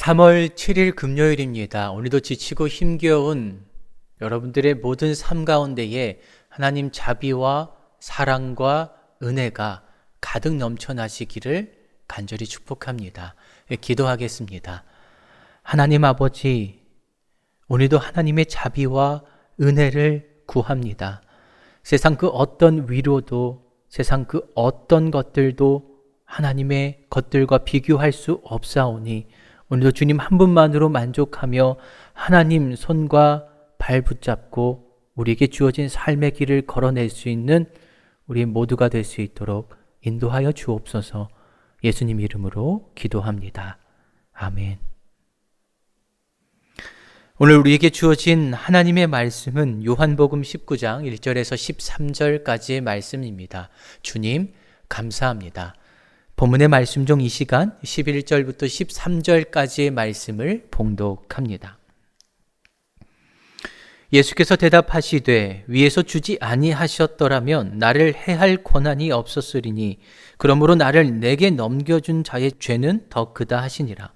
3월 7일 금요일입니다. 오늘도 지치고 힘겨운 여러분들의 모든 삶 가운데에 하나님 자비와 사랑과 은혜가 가득 넘쳐나시기를 간절히 축복합니다. 기도하겠습니다. 하나님 아버지, 오늘도 하나님의 자비와 은혜를 구합니다. 세상 그 어떤 위로도, 세상 그 어떤 것들도 하나님의 것들과 비교할 수 없사오니 오늘도 주님 한 분만으로 만족하며 하나님 손과 발 붙잡고 우리에게 주어진 삶의 길을 걸어낼 수 있는 우리 모두가 될 수 있도록 인도하여 주옵소서. 예수님 이름으로 기도합니다. 아멘. 오늘 우리에게 주어진 하나님의 말씀은 요한복음 19장 1절에서 13절까지의 말씀입니다. 주님 감사합니다. 본문의 말씀 중 이 시간 11절부터 13절까지의 말씀을 봉독합니다. 예수께서 대답하시되 위에서 주지 아니하셨더라면 나를 해할 권한이 없었으리니 그러므로 나를 내게 넘겨준 자의 죄는 더 크다 하시니라.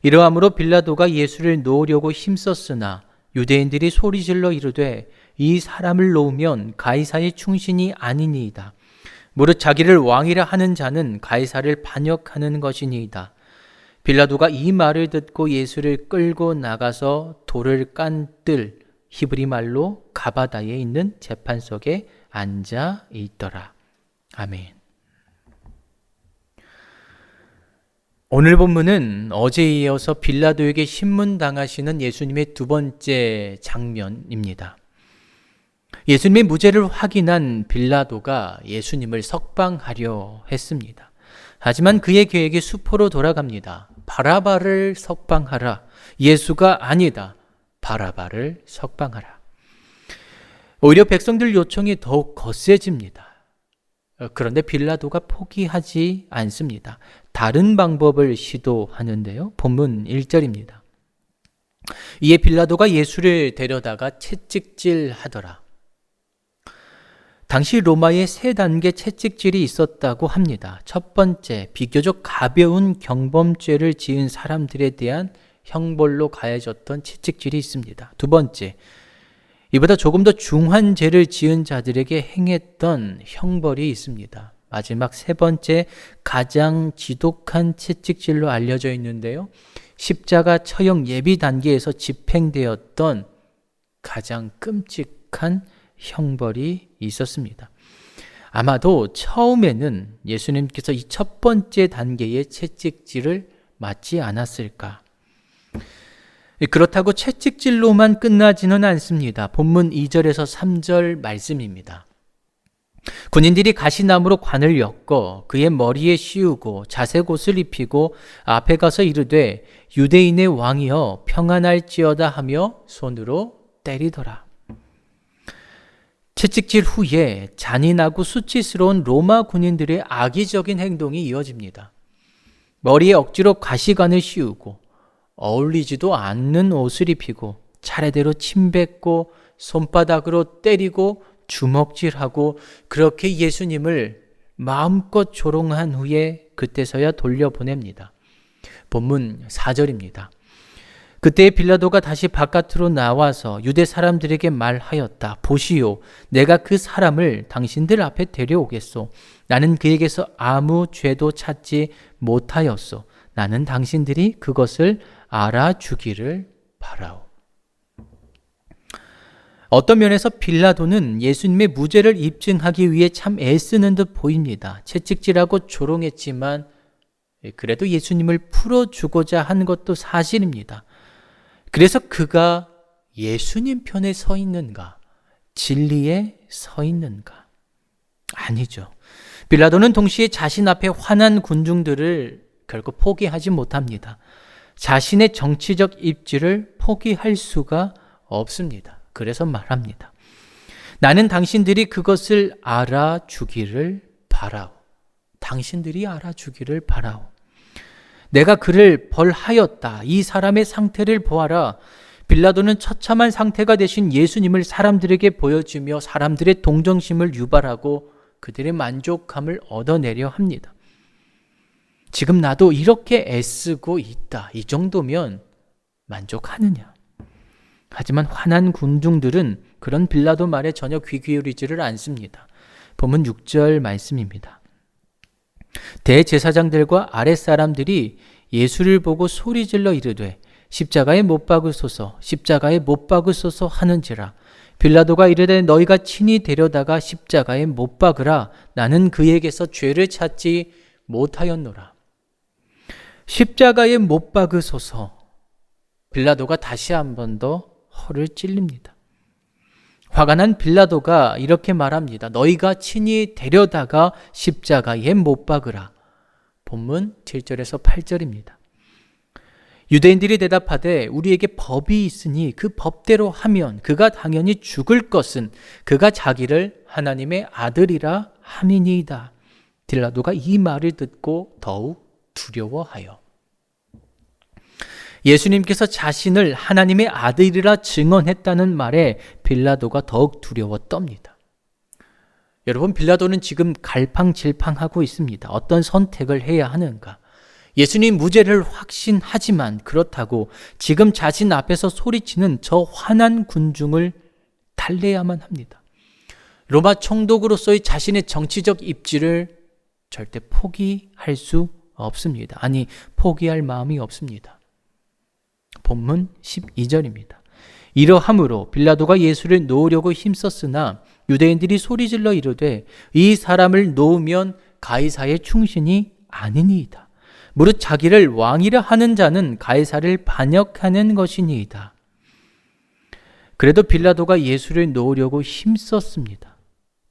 이러함으로 빌라도가 예수를 놓으려고 힘썼으나 유대인들이 소리질러 이르되 이 사람을 놓으면 가이사의 충신이 아니니이다. 무릇 자기를 왕이라 하는 자는 가이사를 반역하는 것이니이다. 빌라도가 이 말을 듣고 예수를 끌고 나가서 돌을 깐 뜰 히브리 말로 가바다에 있는 재판석에 앉아 있더라. 아멘. 오늘 본문은 어제에 이어서 빌라도에게 신문당하시는 예수님의 두 번째 장면입니다. 예수님의 무죄를 확인한 빌라도가 예수님을 석방하려 했습니다. 하지만 그의 계획이 수포로 돌아갑니다. 바라바를 석방하라. 예수가 아니다. 바라바를 석방하라. 오히려 백성들 요청이 더욱 거세집니다. 그런데 빌라도가 포기하지 않습니다. 다른 방법을 시도하는데요. 본문 1절입니다. 이에 빌라도가 예수를 데려다가 채찍질하더라. 당시 로마에 3단계 채찍질이 있었다고 합니다. 첫 번째, 비교적 가벼운 경범죄를 지은 사람들에 대한 형벌로 가해졌던 채찍질이 있습니다. 두 번째, 이보다 조금 더 중한 죄를 지은 자들에게 행했던 형벌이 있습니다. 마지막 세 번째, 가장 지독한 채찍질로 알려져 있는데요. 십자가 처형 예비 단계에서 집행되었던 가장 끔찍한 형벌이 있었습니다. 아마도 처음에는 예수님께서 이 첫 번째 단계의 채찍질을 맞지 않았을까? 그렇다고 채찍질로만 끝나지는 않습니다. 본문 2절에서 3절 말씀입니다. 군인들이 가시나무로 관을 엮어 그의 머리에 씌우고 자색옷을 입히고 앞에 가서 이르되 유대인의 왕이여 평안할지어다 하며 손으로 때리더라. 채찍질 후에 잔인하고 수치스러운 로마 군인들의 악의적인 행동이 이어집니다. 머리에 억지로 가시관을 씌우고 어울리지도 않는 옷을 입히고 차례대로 침 뱉고 손바닥으로 때리고 주먹질하고 그렇게 예수님을 마음껏 조롱한 후에 그때서야 돌려보냅니다. 본문 4절입니다. 그때 빌라도가 다시 바깥으로 나와서 유대 사람들에게 말하였다. 보시오, 내가 그 사람을 당신들 앞에 데려오겠소. 나는 그에게서 아무 죄도 찾지 못하였소. 나는 당신들이 그것을 알아주기를 바라오. 어떤 면에서 빌라도는 예수님의 무죄를 입증하기 위해 참 애쓰는 듯 보입니다. 채찍질하고 조롱했지만 그래도 예수님을 풀어주고자 한 것도 사실입니다. 그래서 그가 예수님 편에 서 있는가? 진리에 서 있는가? 아니죠. 빌라도는 동시에 자신 앞에 화난 군중들을 결코 포기하지 못합니다. 자신의 정치적 입지를 포기할 수가 없습니다. 그래서 말합니다. 나는 당신들이 그것을 알아주기를 바라오. 당신들이 알아주기를 바라오. 내가 그를 벌하였다. 이 사람의 상태를 보아라. 빌라도는 처참한 상태가 되신 예수님을 사람들에게 보여주며 사람들의 동정심을 유발하고 그들의 만족감을 얻어내려 합니다. 지금 나도 이렇게 애쓰고 있다. 이 정도면 만족하느냐? 하지만 화난 군중들은 그런 빌라도 말에 전혀 귀 기울이지를 않습니다. 본문 6절 말씀입니다. 대제사장들과 아랫사람들이 예수를 보고 소리질러 이르되 십자가에 못 박으소서 십자가에 못 박으소서 하는지라. 빌라도가 이르되 너희가 친히 데려다가 십자가에 못 박으라. 나는 그에게서 죄를 찾지 못하였노라. 십자가에 못 박으소서. 빌라도가 다시 한 번 더 허를 찔립니다. 화가 난 빌라도가 이렇게 말합니다. 너희가 친히 데려다가 십자가에 못 박으라. 본문 7절에서 8절입니다. 유대인들이 대답하되 우리에게 법이 있으니 그 법대로 하면 그가 당연히 죽을 것은 그가 자기를 하나님의 아들이라 함이니이다. 빌라도가 이 말을 듣고 더욱 두려워하여 예수님께서 자신을 하나님의 아들이라 증언했다는 말에 빌라도가 더욱 두려워 떱니다. 여러분, 빌라도는 지금 갈팡질팡하고 있습니다. 어떤 선택을 해야 하는가? 예수님 무죄를 확신하지만 그렇다고 지금 자신 앞에서 소리치는 저 화난 군중을 달래야만 합니다. 로마 총독으로서의 자신의 정치적 입지를 절대 포기할 수 없습니다. 아니, 포기할 마음이 없습니다. 본문 12절입니다. 이러함으로 빌라도가 예수를 놓으려고 힘썼으나 유대인들이 소리질러 이르되 이 사람을 놓으면 가이사의 충신이 아니니이다. 무릇 자기를 왕이라 하는 자는 가이사를 반역하는 것이니이다. 그래도 빌라도가 예수를 놓으려고 힘썼습니다.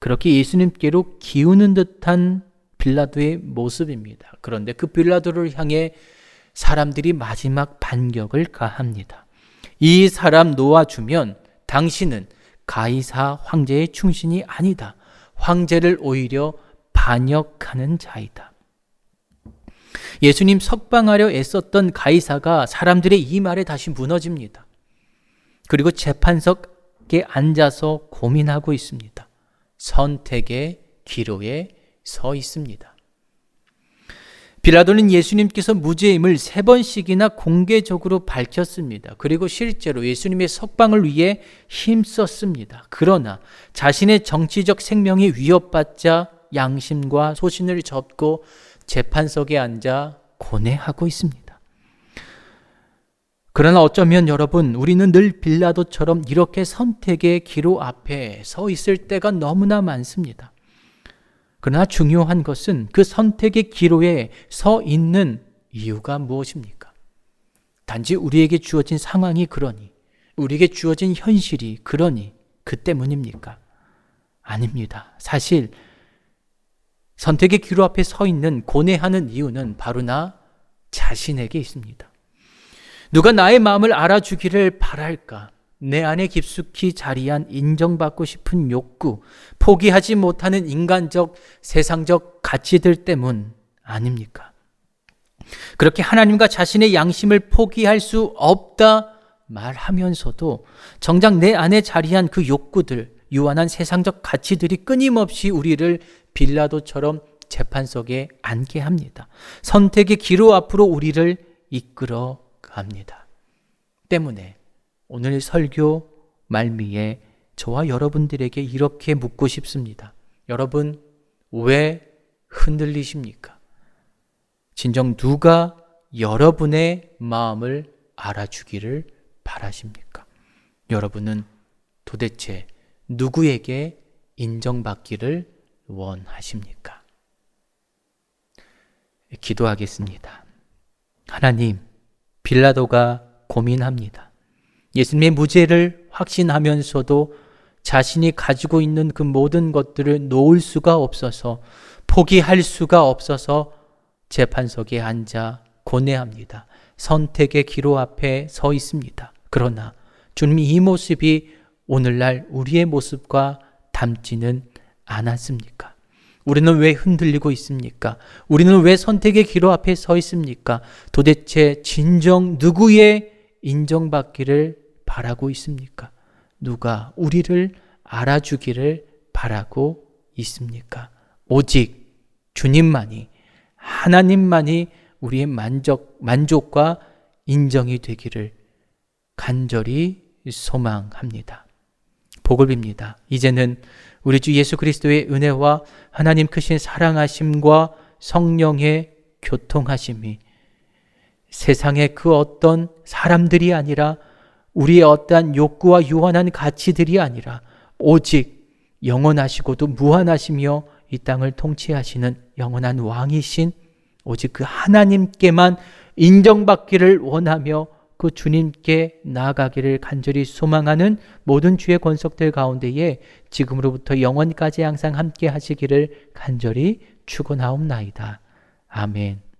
그렇게 예수님께로 기우는 듯한 빌라도의 모습입니다. 그런데 그 빌라도를 향해 사람들이 마지막 반격을 가합니다. 이 사람 놓아주면 당신은 가이사 황제의 충신이 아니다. 황제를 오히려 반역하는 자이다. 예수님 석방하려 애썼던 가이사가 사람들의 이 말에 다시 무너집니다. 그리고 재판석에 앉아서 고민하고 있습니다. 선택의 기로에 서 있습니다. 빌라도는 예수님께서 무죄임을 3번씩이나 공개적으로 밝혔습니다. 그리고 실제로 예수님의 석방을 위해 힘썼습니다. 그러나 자신의 정치적 생명이 위협받자 양심과 소신을 접고 재판석에 앉아 고뇌하고 있습니다. 그러나 어쩌면 여러분, 우리는 늘 빌라도처럼 이렇게 선택의 기로 앞에 서 있을 때가 너무나 많습니다. 그러나 중요한 것은 그 선택의 기로에 서 있는 이유가 무엇입니까? 단지 우리에게 주어진 상황이 그러니, 우리에게 주어진 현실이 그러니 그 때문입니까? 아닙니다. 사실 선택의 기로 앞에 서 있는 고뇌하는 이유는 바로 나 자신에게 있습니다. 누가 나의 마음을 알아주기를 바랄까? 내 안에 깊숙이 자리한 인정받고 싶은 욕구, 포기하지 못하는 인간적, 세상적 가치들 때문 아닙니까? 그렇게 하나님과 자신의 양심을 포기할 수 없다 말하면서도 정작 내 안에 자리한 그 욕구들, 유한한 세상적 가치들이 끊임없이 우리를 빌라도처럼 재판석에 앉게 합니다. 선택의 기로 앞으로 우리를 이끌어 갑니다. 때문에 오늘 설교 말미에 저와 여러분들에게 이렇게 묻고 싶습니다. 여러분, 왜 흔들리십니까? 진정 누가 여러분의 마음을 알아주기를 바라십니까? 여러분은 도대체 누구에게 인정받기를 원하십니까? 기도하겠습니다. 하나님, 빌라도가 고민합니다. 예수님의 무죄를 확신하면서도 자신이 가지고 있는 그 모든 것들을 놓을 수가 없어서, 포기할 수가 없어서 재판석에 앉아 고뇌합니다. 선택의 기로 앞에 서 있습니다. 그러나 주님, 이 모습이 오늘날 우리의 모습과 닮지는 않았습니까? 우리는 왜 흔들리고 있습니까? 우리는 왜 선택의 기로 앞에 서 있습니까? 도대체 진정 누구의 인정받기를 바라고 있습니까? 누가 우리를 알아주기를 바라고 있습니까? 오직 주님만이, 하나님만이 우리의 만족과 인정이 되기를 간절히 소망합니다. 복을 빕니다. 이제는 우리 주 예수 그리스도의 은혜와 하나님 크신 사랑하심과 성령의 교통하심이 세상의 그 어떤 사람들이 아니라 우리의 어떠한 욕구와 유한한 가치들이 아니라 오직 영원하시고도 무한하시며 이 땅을 통치하시는 영원한 왕이신 오직 그 하나님께만 인정받기를 원하며 그 주님께 나아가기를 간절히 소망하는 모든 주의 권속들 가운데에 지금으로부터 영원까지 항상 함께 하시기를 간절히 축원하옵나이다. 아멘.